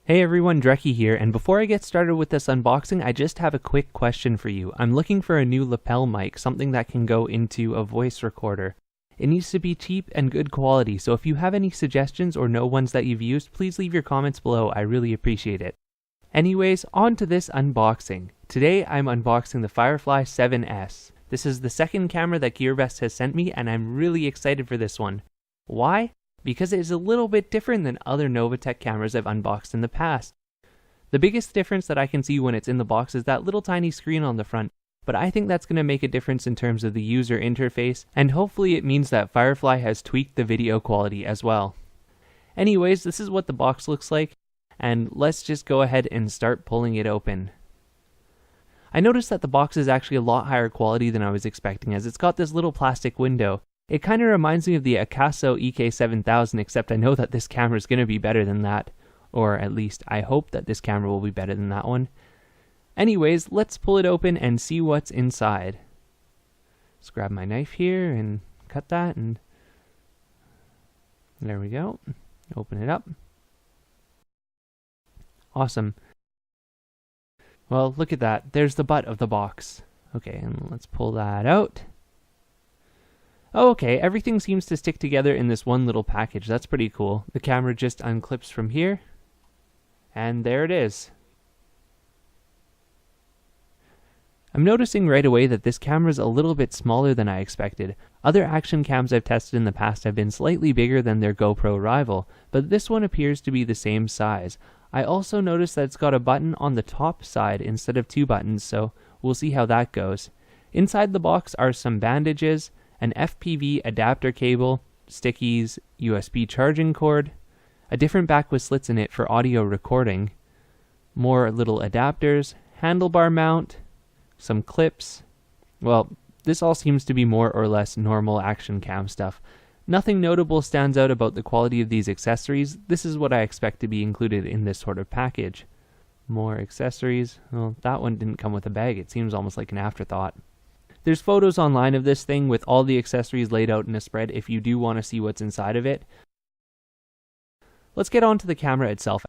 Hey everyone, Dreki here, and before I get started with this unboxing, I just have a quick question for you. I'm looking for a new lapel mic, something that can go into a voice recorder. It needs to be cheap and good quality, so if you have any suggestions or know ones that you've used, please leave your comments below. I really appreciate it. Anyways, on to this unboxing. Today I'm unboxing the Firefly 7S. This is the second camera that GearBest has sent me, and I'm really excited for this one. Why? Because it is a little bit different than other Novatek cameras I've unboxed in the past. The biggest difference that I can see when it's in the box is that little tiny screen on the front, but I think that's going to make a difference in terms of the user interface, and hopefully it means that Firefly has tweaked the video quality as well. Anyways, this is what the box looks like, and let's just go ahead and start pulling it open. I noticed that the box is actually a lot higher quality than I was expecting, as it's got this little plastic window. It kind of reminds me of the Akaso EK7000, except I know that this camera is going to be better than that. Or at least I hope that this camera will be better than that one. Anyways, let's pull it open and see what's inside. Let's grab my knife here and cut that, and there we go. Open it up. Awesome. Well, look at that. There's the butt of the box. Okay, and let's pull that out. Oh, okay, everything seems to stick together in this one little package. That's pretty cool. The camera just unclips from here, and there it is. I'm noticing right away that this camera is a little bit smaller than I expected. Other action cams I've tested in the past have been slightly bigger than their GoPro rival, but this one appears to be the same size. I also noticed that it's got a button on the top side instead of two buttons, so we'll see how that goes. Inside the box are some bandages, an FPV adapter cable, stickies, USB charging cord, a different back with slits in it for audio recording, more little adapters, handlebar mount, some clips. Well, this all seems to be more or less normal action cam stuff. Nothing notable stands out about the quality of these accessories. This is what I expect to be included in this sort of package. More accessories. Well, that one didn't come with a bag. It seems almost like an afterthought. There's photos online of this thing with all the accessories laid out in a spread if you do want to see what's inside of it. Let's get on to the camera itself.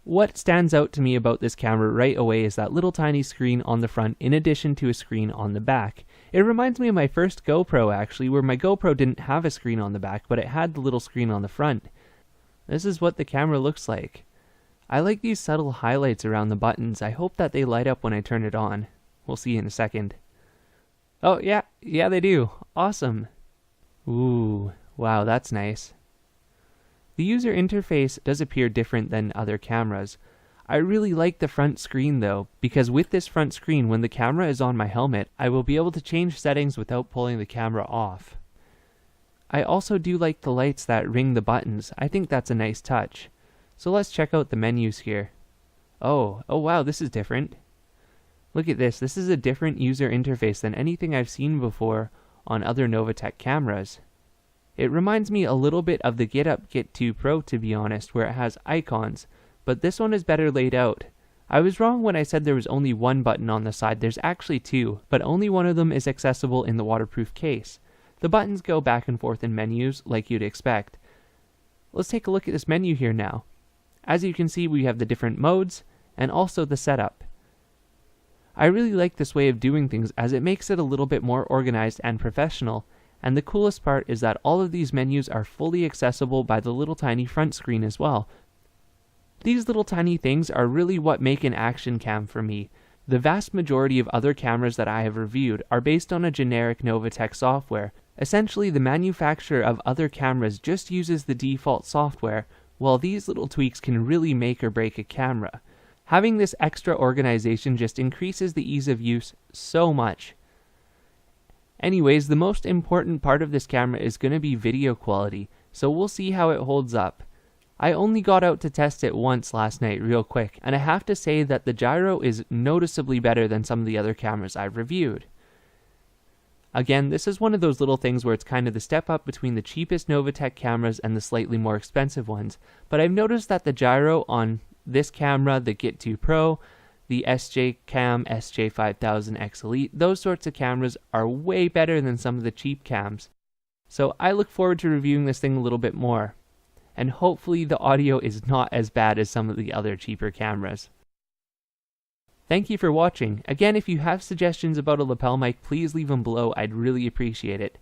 What stands out to me about this camera right away is that little tiny screen on the front in addition to a screen on the back. It reminds me of my first GoPro actually, where my GoPro didn't have a screen on the back, but it had the little screen on the front. This is what the camera looks like. I like these subtle highlights around the buttons. I hope that they light up when I turn it on. We'll see in a second. Oh, yeah, they do. Awesome. Ooh, wow, that's nice. The user interface does appear different than other cameras. I really like the front screen though, because with this front screen, when the camera is on my helmet, I will be able to change settings without pulling the camera off. I also do like the lights that ring the buttons. I think that's a nice touch. So let's check out the menus here. Oh wow, this is different. Look at this. This is a different user interface than anything I've seen before on other Novatek cameras. It reminds me a little bit of the Get Up Get 2 Pro, to be honest, where it has icons, but this one is better laid out. I was wrong when I said there was only one button on the side. There's actually two, but only one of them is accessible in the waterproof case. The buttons go back and forth in menus like you'd expect. Let's take a look at this menu here now. As you can see, we have the different modes and also the setup. I really like this way of doing things as it makes it a little bit more organized and professional, and the coolest part is that all of these menus are fully accessible by the little tiny front screen as well. These little tiny things are really what make an action cam for me. The vast majority of other cameras that I have reviewed are based on a generic Novatek software. Essentially, the manufacturer of other cameras just uses the default software, while these little tweaks can really make or break a camera. Having this extra organization just increases the ease of use so much. Anyways, the most important part of this camera is going to be video quality, so we'll see how it holds up. I only got out to test it once last night real quick, and I have to say that the gyro is noticeably better than some of the other cameras I've reviewed. Again, this is one of those little things where it's kind of the step up between the cheapest Novatek cameras and the slightly more expensive ones, but I've noticed that the gyro on this camera, the Get 2 Pro, the SJ Cam, SJ5000X Elite, those sorts of cameras are way better than some of the cheap cams. So I look forward to reviewing this thing a little bit more. and hopefully the audio is not as bad as some of the other cheaper cameras. Thank you for watching. Again, if you have suggestions about a lapel mic, please leave them below. I'd really appreciate it.